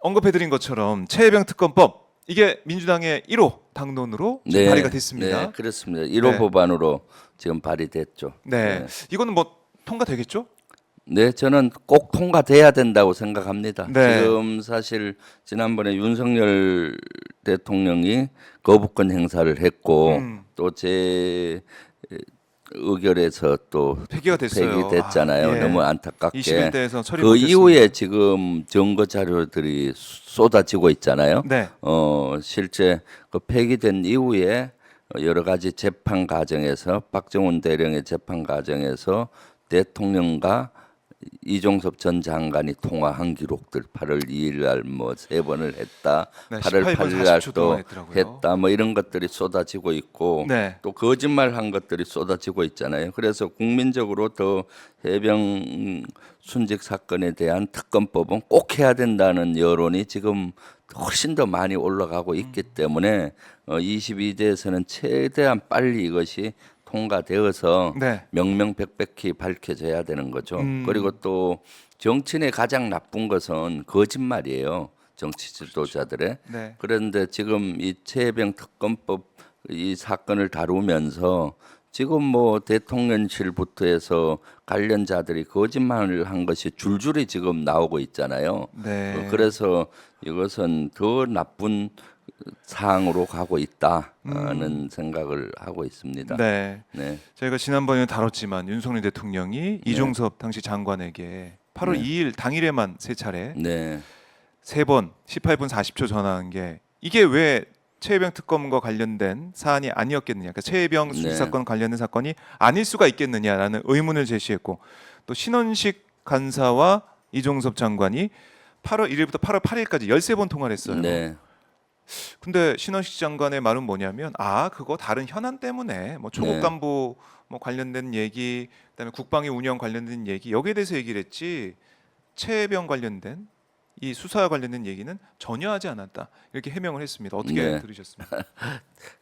언급해드린 것처럼 최혜병 특검법 이게 민주당의 1호 당론으로 지금 발의가 됐습니다. 네, 그렇습니다. 1호 네. 법안으로 지금 발의됐죠. 네. 이거는 뭐 통과되겠죠? 네, 저는 꼭 통과돼야 된다고 생각합니다. 네. 지금 사실 지난번에 윤석열 대통령이 거부권 행사를 했고 또 제 의결에서 또 폐기가 됐어요. 폐기됐잖아요. 아, 예. 너무 안타깝게. 21대에서 처리 그 못했습니다. 이후에 지금 증거 자료들이 쏟아지고 있잖아요. 네. 실제 그 폐기된 이후에 여러 가지 재판 과정에서 박정훈 대령의 재판 과정에서 대통령과 이종섭 전 장관이 통화한 기록들 8월 2일 날 뭐 3번을 했다. 네, 8월 18분 8일 날 40초 또 동안 했더라고요. 했다. 뭐 이런 것들이 쏟아지고 있고 네. 또 거짓말한 것들이 쏟아지고 있잖아요. 그래서 국민적으로 더 해병 순직 사건에 대한 특검법은 꼭 해야 된다는 여론이 지금 훨씬 더 많이 올라가고 있기 때문에 22대에서는 최대한 빨리 이것이 통과되어서 네. 명명백백히 밝혀져야 되는 거죠. 그리고 또 정치인의 가장 나쁜 것은 거짓말이에요. 정치 지도자들의. 네. 그런데 지금 이 최혜병 특검법 이 사건을 다루면서 지금 뭐 대통령실부터 해서 관련자들이 거짓말을 한 것이 줄줄이 지금 나오고 있잖아요. 네. 그래서 이것은 더 나쁜 사항으로 가고 있다는 생각을 하고 있습니다. 네. 네. 저희가 지난번에 다뤘지만 윤석열 대통령이 이종섭 당시 장관에게 8월 2일 당일에만 3차례 네. 3번 18분 40초 전화한 게 이게 왜 최혜병 특검과 관련된 사안이 아니었겠느냐, 그러니까 최혜병 네. 수사건 관련된 사건이 아닐 수가 있겠느냐라는 의문을 제시했고, 또 신원식 간사와 이종섭 장관이 8월 1일부터 8월 8일까지 13번 통화를 했어요. 네. 근데 신원식 장관의 말은 뭐냐면, 아 그거 다른 현안 때문에 뭐 조국 네. 간부 뭐 관련된 얘기, 그다음에 국방위 운영 관련된 얘기 여기에 대해서 얘기를 했지 최혜병 관련된 이 수사와 관련된 얘기는 전혀 하지 않았다, 이렇게 해명을 했습니다. 어떻게 네. 들으셨습니까?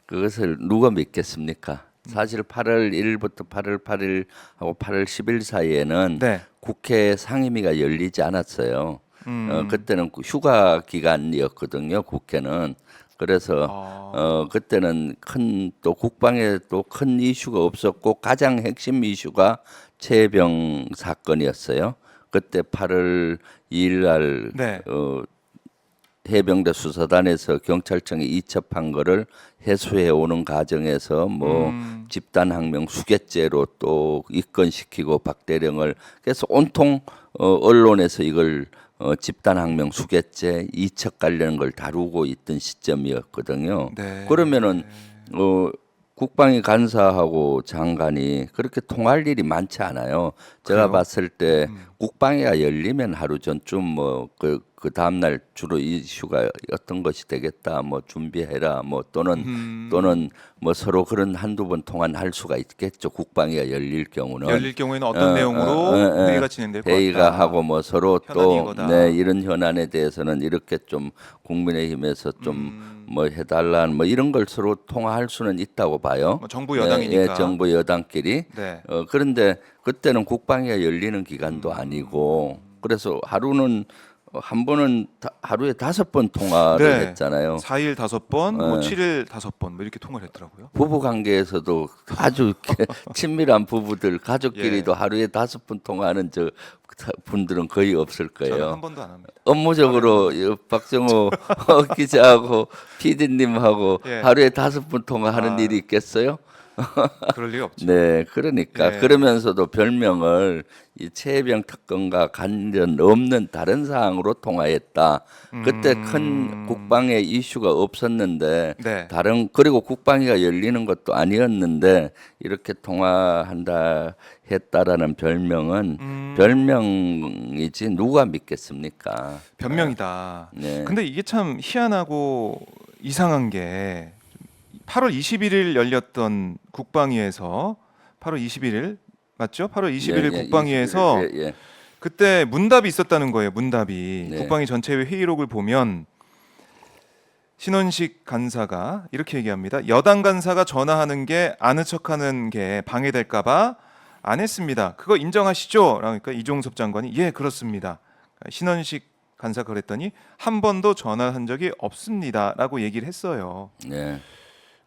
그것을 누가 믿겠습니까? 사실 8월 1일부터 8월 8일하고 8월 10일 사이에는 네. 국회 상임위가 열리지 않았어요. 그때는 휴가 기간이었거든요. 국회는. 그래서 그때는 큰 또 국방에 또 큰 이슈가 없었고 가장 핵심 이슈가 최혜병 사건이었어요. 그때 8월 2일 날 네. 해병대 수사단에서 경찰청에 이첩한 거를 해소해 오는 과정에서 뭐 집단항명 수괴죄로 또 입건시키고 박 대령을 그래서 온통 언론에서 이걸 집단항명 수괴죄 이첩 관련 걸 다루고 있던 시점이었거든요. 네. 그러면은 국방위 간사하고 장관이 그렇게 통할 일이 많지 않아요. 제가 그래요? 봤을 때 국방위가 열리면 하루 전쯤 뭐 그 다음 날 주로 이슈가 어떤 것이 되겠다 뭐 준비해라 뭐 또는 뭐 서로 그런 한두 번 통화할 수가 있겠죠. 국방위가 열릴 경우는 열릴 경우에는 어떤 내용으로 회의가 진행될 것 같다. 회의가 하고 뭐 서로 현안이 이거다. 또 이런 현안에 대해서는 이렇게 좀 국민의힘에서 좀 뭐 해달라는 뭐 이런 걸 서로 통화할 수는 있다고 봐요. 뭐 정부 여당이니까. 정부 여당끼리. 네. 그런데 그때는 국방위가 열리는 기간도 아니고 그래서 하루는 한 번은 하루에 5번 통화를 네. 했잖아요. 4일 5번, 뭐 7일 5번 뭐 이렇게 통화를 했더라고요. 부부 관계에서도 아주 이렇게 친밀한 부부들 가족끼리도 예. 하루에 5번 통화하는 저 분들은 거의 없을 저는 거예요. 한 번도 안 합니다. 업무적으로 박정호 기자하고 PD님하고 예. 하루에 5번 통화하는 일이 있겠어요? 그럴 리가 없죠. 네, 그러니까 예. 그러면서도 별명을 이 최혜병 특검과 관련 없는 다른 사항으로 통화했다. 그때 큰 국방의 이슈가 없었는데 네. 그리고 국방위가 열리는 것도 아니었는데 이렇게 통화한다 했다라는 별명은 별명이지 누가 믿겠습니까? 변명이다. 네. 근데 이게 참 희한하고 이상한 게 8월 21일 열렸던 국방위에서 8월 21일 맞죠? 8월 21일 국방위에서 21일, 예. 그때 문답이 있었다는 거예요. 문답이. 네. 국방위 전체 회의록을 보면 신원식 간사가 이렇게 얘기합니다. 여당 간사가 전화하는 게 아는 척하는 게 방해될까봐 안 했습니다. 그거 인정하시죠? 그러니까 이종섭 장관이 예 그렇습니다. 신원식 간사가 그랬더니 한 번도 전화한 적이 없습니다라고 얘기를 했어요. 네.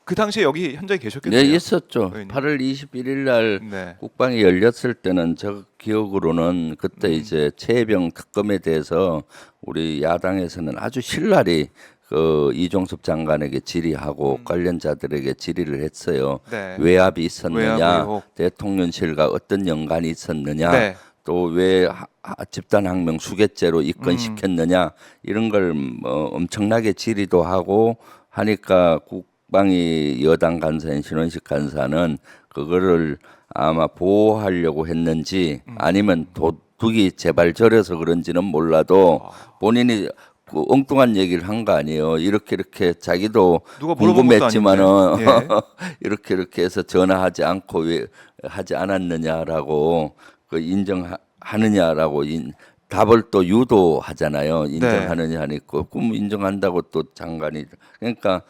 그 당시에 여기 현장에 네, 계셨겠네요. 있었죠. 의원님. 8월 21일 날 네. 국방이 열렸을 때는 저 기억으로는 그때 이제 최혜병 특검에 대해서 우리 야당에서는 아주 신랄히 그 이종섭 장관에게 질의하고 관련자들에게 질의를 했어요. 네. 외압이 있었느냐, 외압 의혹. 대통령실과 어떤 연관이 있었느냐, 네. 또 왜 집단항명 수괴죄로 입건시켰느냐 이런 걸 뭐 엄청나게 질의도 하고 하니까 국방위 여당 간사인 신원식 간사는 그거를 아마 보호하려고 했는지 아니면 도둑이 제발 저려서 그런지는 몰라도 본인이 그 엉뚱한 얘기를 한 거 아니에요. 이렇게 자기도 누가 물어본 것도 궁금했지만은 아닌데. 이렇게 해서 전화하지 않고 왜 하지 않았느냐라고 그 인정하느냐라고 답을 또 유도하잖아요. 인정하느냐 하니까 그럼 인정한다고 또 장관이 그러니까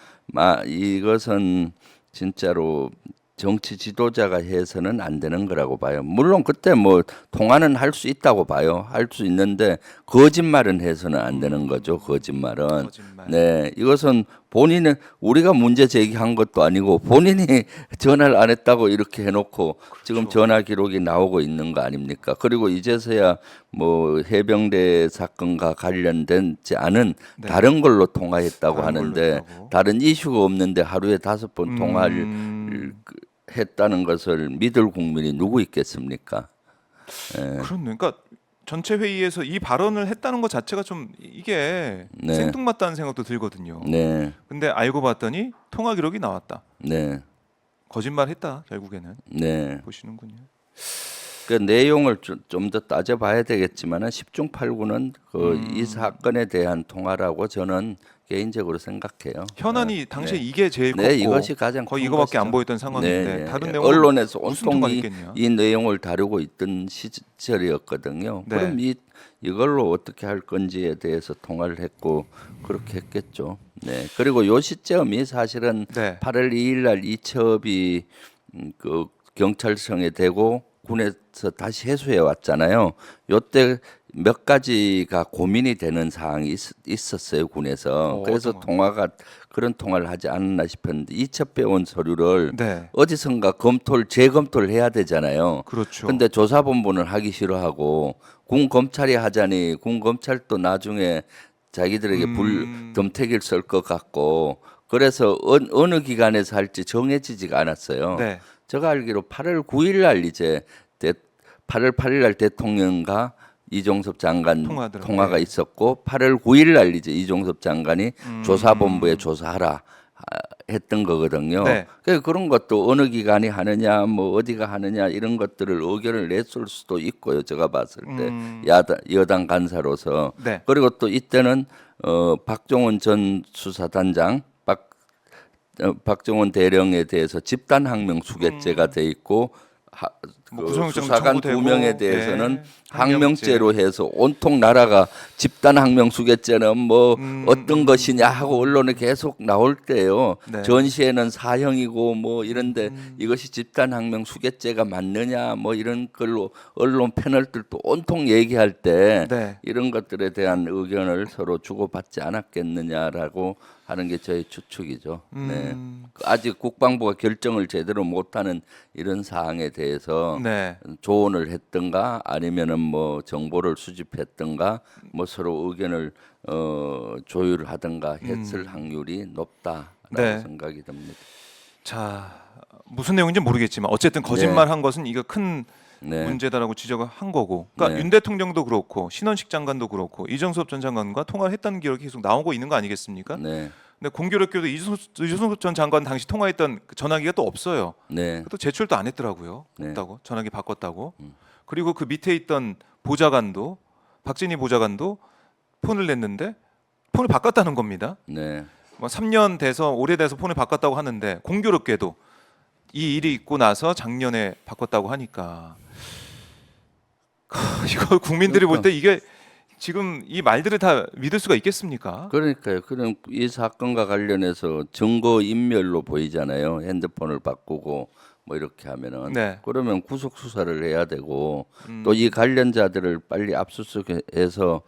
이것은 진짜로 정치 지도자가 해서는 안 되는 거라고 봐요. 물론 그때 뭐 통화는 할 수 있다고 봐요. 할 수 있는데 거짓말은 해서는 안 되는 거죠. 거짓말은. 거짓말. 네, 이것은 본인은 우리가 문제 제기한 것도 아니고 본인이 전화를 안 했다고 이렇게 해놓고 지금 전화 기록이 나오고 있는 거 아닙니까? 그리고 이제서야 뭐 해병대 사건과 관련된지 않은 네. 다른 걸로 통화했다고 다른 걸로 하는데 했다고. 다른 이슈가 없는데 하루에 5번 통화를 했다는 것을 믿을 국민이 누구 있겠습니까? 그렇네. 그러니까 전체 회의에서 이 발언을 했다는 것 자체가 좀 이게 네. 생뚱맞다는 생각도 들거든요. 네, 근데 알고 봤더니 통화 기록이 나왔다. 네, 거짓말했다 결국에는 네. 보시는군요. 그 내용을 좀 더 따져봐야 되겠지만은 10중 8구는 이 사건에 대한 통화라고 저는 개인적으로 생각해요. 현안이 당시에 이게 제일 컸고 네, 이것이 가장 거의 큰 이거밖에 것이죠. 안 보였던 상황인데 네, 네. 다른 내용 언론에서 무슨 통화가 온통 있겠냐. 이 내용을 다루고 있던 시절이었거든요. 네. 그럼 이걸로 어떻게 할 건지에 대해서 통화를 했고 그렇게 했겠죠. 네. 그리고 요 시점이 사실은 네. 8월 2일 날 이첩이 그 경찰청에 대고 군에서 다시 해수해 왔잖아요. 요때 몇 가지가 고민이 되는 사항이 있었어요 군에서. 그래서 어떤 통화가 그런 통화를 하지 않았나 싶었는데 이첩 배운 서류를 네. 어디선가 재검토를 해야 되잖아요. 그렇죠. 근데 조사본부는 하기 싫어하고 군 검찰이 하자니 군 검찰도 나중에 자기들에게 덤태기를 쓸 것 같고 그래서 어느 기관에서 할지 정해지지가 않았어요. 네. 제가 알기로 8월 9일 날 이제 8월 8일 날 대통령과 이종섭 장관 통화가 네. 있었고 8월 9일 날 이제 이종섭 장관이 조사본부에 조사하라 했던 거거든요. 네. 그래서 그런 것도 어느 기관이 하느냐, 뭐 어디가 하느냐 이런 것들을 의견을 냈을 수도 있고요. 제가 봤을 때 여당 간사로서. 네. 그리고 또 이때는 박종원 전 수사단장, 박정원 대령에 대해서 집단항명 수괴죄가 돼 있고 뭐 그 구속영장 수사관 청구되고, 2명에 대해서는 네, 항명죄로 해서 온통 나라가 집단항명 수괴죄는 뭐 어떤 것이냐 하고 언론에 계속 나올 때요. 네. 전시에는 사형이고 뭐 이런데 이것이 집단항명 수괴죄가 맞느냐 뭐 이런 걸로 언론 패널들도 온통 얘기할 때 네. 이런 것들에 대한 의견을 서로 주고받지 않았겠느냐라고 하는 게 저의 추측이죠. 네. 아직 국방부가 결정을 제대로 못하는 이런 사항에 대해서 네. 조언을 했던가 아니면은 뭐 정보를 수집했던가 뭐 서로 의견을 조율하던가 했을 확률이 높다라고 네. 생각이 듭니다. 자, 무슨 내용인지 모르겠지만 어쨌든 거짓말한 것은 이거 큰 네. 문제다라고 지적을 한 거고. 그러니까 네. 윤 대통령도 그렇고 신원식 장관도 그렇고 이정섭 전 장관과 통화를 했다는 기록이 계속 나오고 있는 거 아니겠습니까? 네. 근데 공교롭게도 이정섭 전 장관 당시 통화했던 그 전화기가 또 없어요. 네. 또 제출도 안 했더라고요. 네. 없다고 전화기 바꿨다고. 그리고 그 밑에 있던 보좌관도 박진희 보좌관도 폰을 냈는데 폰을 바꿨다는 겁니다. 네. 뭐 3년 돼서 오래돼서 폰을 바꿨다고 하는데 공교롭게도 이 일이 있고 나서 작년에 바꿨다고 하니까 이거 국민들이 볼 때 이게 지금 이 말들을 다 믿을 수가 있겠습니까? 그러니까요. 그럼 이 사건과 관련해서 증거 인멸로 보이잖아요. 핸드폰을 바꾸고 뭐 이렇게 하면은 네. 그러면 구속 수사를 해야 되고 음. 또 이 관련자들을 빨리 압수수색해서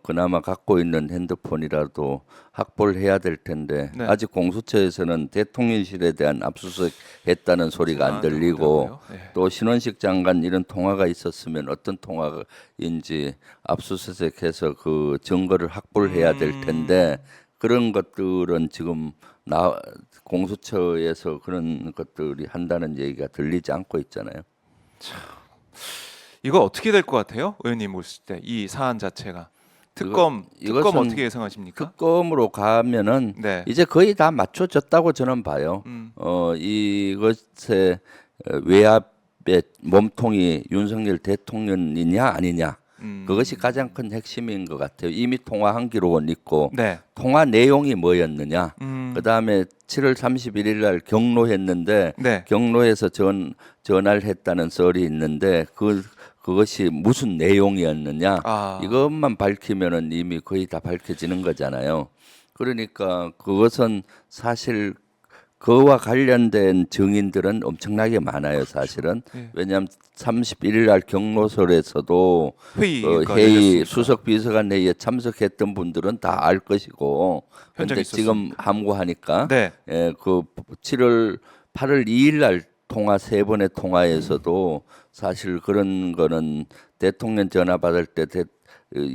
그나마 갖고 있는 핸드폰이라도 확보를 해야 될 텐데 네. 아직 공수처에서는 대통령실에 대한 압수수색했다는 소리가 안 들리고 들리고 네. 또 신원식 장관 이런 통화가 있었으면 어떤 통화인지 압수수색해서 그 증거를 확보를 해야 될 텐데 그런 것들은 지금 공수처에서 그런 것들이 한다는 얘기가 들리지 않고 있잖아요. 이거 어떻게 될 것 같아요, 의원님 보실 때 이 사안 자체가 특검 이것은 어떻게 예상하십니까? 특검으로 가면은 네. 이제 거의 다 맞춰졌다고 저는 봐요. 이것의 외압의 몸통이 윤석열 대통령이냐 아니냐 그것이 가장 큰 핵심인 것 같아요. 이미 통화한 기록은 있고 네. 통화 내용이 뭐였느냐. 음. 그다음에 7월 31일 날 경로했는데 네. 경로에서 전화를 했다는 썰이 있는데 그것이 무슨 내용이었느냐 아. 이것만 밝히면은 이미 거의 다 밝혀지는 거잖아요. 그러니까 그것은 사실 그와 관련된 증인들은 엄청나게 많아요, 사실은. 예. 왜냐하면 31일 날 경로설에서도 회의가 회의 열렸으니까. 수석 비서관 회의에 참석했던 분들은 다 알 것이고. 현장에 근데 지금 함구하니까 네. 그 8월 2일 날 통화 세 번의 통화에서도 사실 그런 거는 대통령 전화 받을 때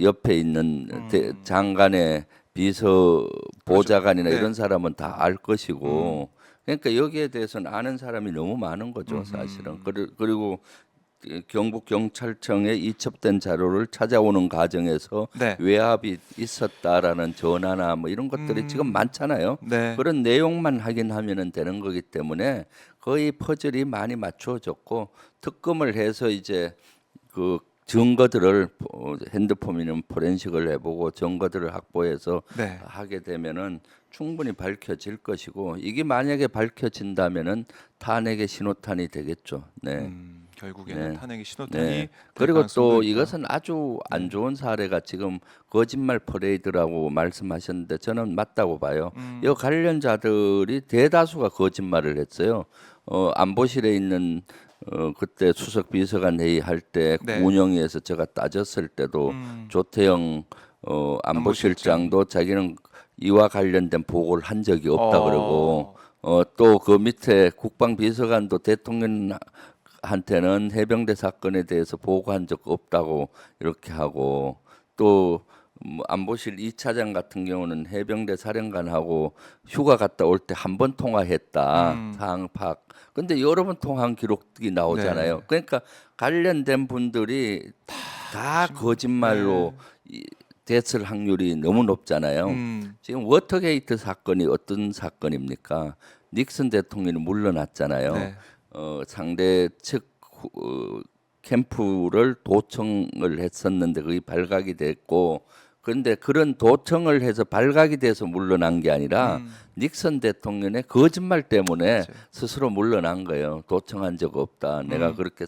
옆에 있는 장관의 비서 보좌관이나 네. 이런 사람은 다 알 것이고 그러니까 여기에 대해서는 아는 사람이 너무 많은 거죠 사실은. 그리고 경북 경찰청에 이첩된 자료를 찾아오는 과정에서 네. 외압이 있었다라는 전화나 뭐 이런 것들이 지금 많잖아요. 네. 그런 내용만 확인하면 되는 거기 때문에 거의 퍼즐이 많이 맞춰졌고 특검을 해서 이제 그 증거들을 핸드폰이면 포렌식을 해보고 증거들을 확보해서 네. 하게 되면은 충분히 밝혀질 것이고 이게 만약에 밝혀진다면은 탄핵의 신호탄이 되겠죠. 네. 결국에는 네. 탄핵의 신호탄이 네. 될 그리고 가능성도 또 있다. 이것은 아주 안 좋은 사례가 지금 거짓말 퍼레이드라고 말씀하셨는데 저는 맞다고 봐요. 이 관련자들이 대다수가 거짓말을 했어요. 안보실에 있는 그때 수석 비서관 회의 할 때 네. 운영위에서 제가 따졌을 때도 조태영 안보실장도 자기는 이와 관련된 보고를 한 적이 없다 그러고 또 그 밑에 국방비서관도 대통령한테는 해병대 사건에 대해서 보고한 적 없다고 이렇게 하고 또 안보실 2차장 같은 경우는 해병대 사령관하고 휴가 갔다 올 때 한 번 통화했다 상황 파악. 근데 여러 번 통화한 기록이 나오잖아요. 네. 그러니까 관련된 분들이 다 거짓말로 됐을 확률이 너무 높잖아요. 지금 워터게이트 사건이 어떤 사건입니까? 닉슨 대통령이 물러났잖아요. 네. 상대 측 캠프를 도청을 했었는데 그게 발각이 됐고 그런데 그런 도청을 해서 발각이 돼서 물러난 게 아니라 닉슨 대통령의 거짓말 때문에 스스로 물러난 거예요. 도청한 적 없다. 내가 그렇게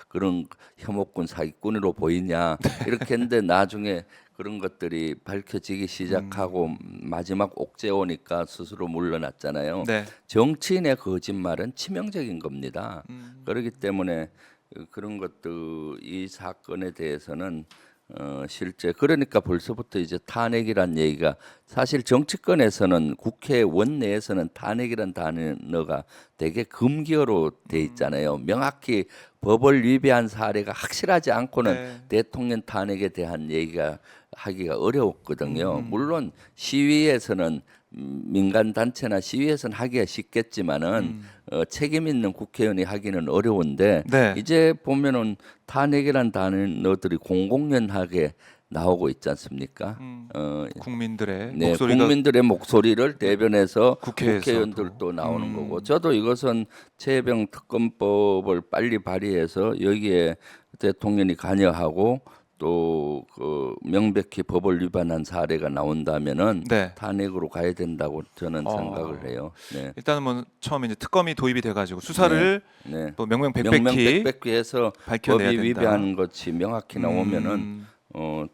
그런 혐오꾼 사기꾼으로 보이냐 이렇게 했는데 나중에 그런 것들이 밝혀지기 시작하고 마지막 옥죄 오니까 스스로 물러났잖아요. 네. 정치인의 거짓말은 치명적인 겁니다. 그렇기 때문에 그런 것들 이 사건에 대해서는 실제 그러니까 벌써부터 이제 탄핵이란 얘기가 사실 정치권에서는 국회 원내에서는 탄핵이란 단어가 되게 금기어로 돼 있잖아요. 명확히 법을 위배한 사례가 확실하지 않고는 네. 대통령 탄핵에 대한 얘기가 하기가 어려웠거든요. 물론 시위에서는 민간 단체나 시위에서는 하기가 쉽겠지만은 책임 있는 국회의원이 하기는 어려운데 네. 이제 보면은 탄핵이란 단어들이 공공연하게 나오고 있지 않습니까? 국민들의 네, 목소리가 국민들의 목소리를 대변해서 국회에서도. 국회의원들도 나오는 거고 저도 이것은 최혜병 특검법을 빨리 발의해서 여기에 대통령이 관여하고 또 그 명백히 법을 위반한 사례가 나온다면은 네. 탄핵으로 가야 된다고 저는 생각을 해요. 네. 일단은 뭐 처음에 이제 특검이 도입이 돼가지고 수사를 네. 뭐 명명백백히 명명백백히해서 밝혀내야 법이 된다. 위배한 것이 명확히 나오면은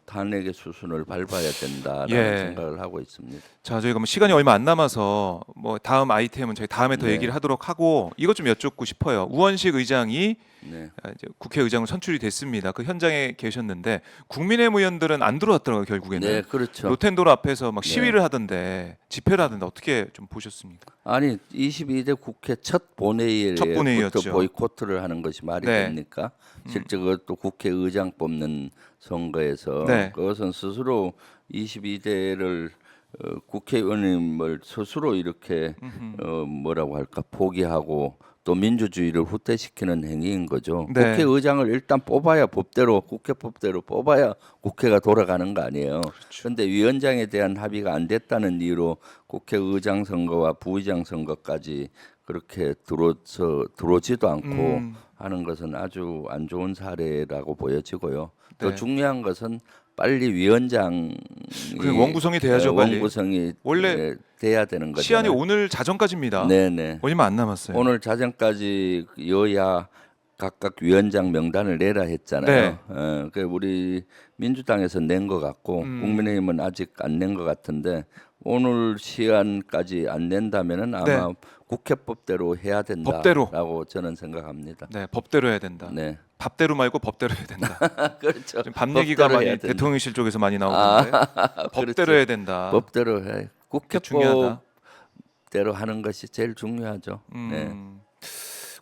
탄핵의 수순을 밟아야 된다라는 예. 생각을 하고 있습니다. 자, 저희가 뭐 시간이 얼마 안 남아서 뭐 다음 아이템은 저희 다음에 더 네. 얘기를 하도록 하고 이것 좀 여쭙고 싶어요. 우원식 의장이 네. 이제 국회의장으로 선출이 됐습니다. 그 현장에 계셨는데 국민의힘 의원들은 안 들어왔더라고요, 결국에는. 네, 그렇죠. 로텐도로 앞에서 막 네. 시위를 하던데 집회를 하던데 어떻게 좀 보셨습니까? 아니 22대 국회 첫 첫 본회의에부터 본회의였죠. 보이콧을 하는 것이 말이 네. 됩니까? 실제 그것도 국회의장 뽑는 선거에서 네. 그것은 스스로 22대를 국회의원님을 스스로 이렇게 뭐라고 할까 포기하고 또 민주주의를 후퇴시키는 행위인 거죠. 네. 국회의장을 일단 뽑아야 법대로 국회법대로 뽑아야 국회가 돌아가는 거 아니에요. 그렇죠. 그런데 위원장에 대한 합의가 안 됐다는 이유로 국회의장 선거와 부의장 선거까지 그렇게 들어오지도 않고 하는 것은 아주 안 좋은 사례라고 보여지고요. 더 네. 중요한 것은 빨리 위원장이 그 원구성이 돼야죠, 빨리. 원구성이 원래 돼야 되는 거죠. 시한이 오늘 자정까지입니다. 네네. 얼마 안 남았어요. 오늘 자정까지 여야 각각 위원장 명단을 내라 했잖아요. 네. 그 우리 민주당에서 낸 것 같고 국민의힘은 아직 안 낸 것 같은데 오늘 시한까지 안 낸다면은 아마 네. 국회법대로 해야 법대로. 된다라고 저는 생각합니다. 네, 법대로 해야 된다. 네, 밥대로 말고 법대로 해야 된다. 그렇죠. 지금 밥 얘기가 법대로 많이 해야 된다. 대통령실 쪽에서 많이 나오는데 법대로 그렇죠. 해야 된다. 법대로 해. 중요하다. 국회법대로 하는 것이 제일 중요하죠. 네.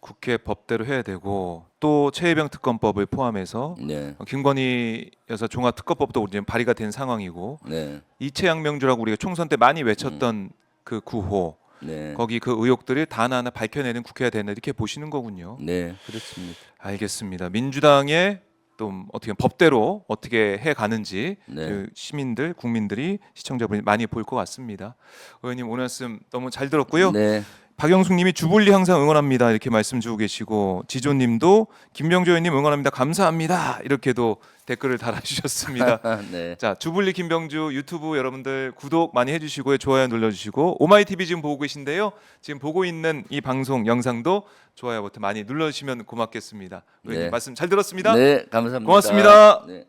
국회 법대로 해야 되고 또 최혜병 특검법을 포함해서 네. 김건희 여사 종합 특검법도 지금 발의가 된 상황이고 네. 이채양명주라고 우리가 총선 때 많이 외쳤던 그 구호 네. 거기 그 의혹들을 다 하나하나 밝혀내는 국회가 된다 이렇게 보시는 거군요. 네, 그렇습니다. 알겠습니다. 민주당의 또 어떻게 법대로 어떻게 해 가는지 네. 그 시민들, 국민들이 시청자분이 많이 볼 것 같습니다. 의원님 오늘 말씀 너무 잘 들었고요. 네. 박영숙님이 주불리 항상 응원합니다 이렇게 말씀 주고 계시고 지조님도 김병조 의원님 응원합니다 감사합니다 이렇게도 댓글을 달아주셨습니다. 네. 자 주불리 김병주 유튜브 여러분들 구독 많이 해주시고요 좋아요 눌러주시고 오마이TV 지금 보고 계신데요 지금 보고 있는 이 방송 영상도 좋아요 버튼 많이 눌러주시면 고맙겠습니다. 의원님 네. 말씀 잘 들었습니다. 네, 감사합니다. 고맙습니다. 네.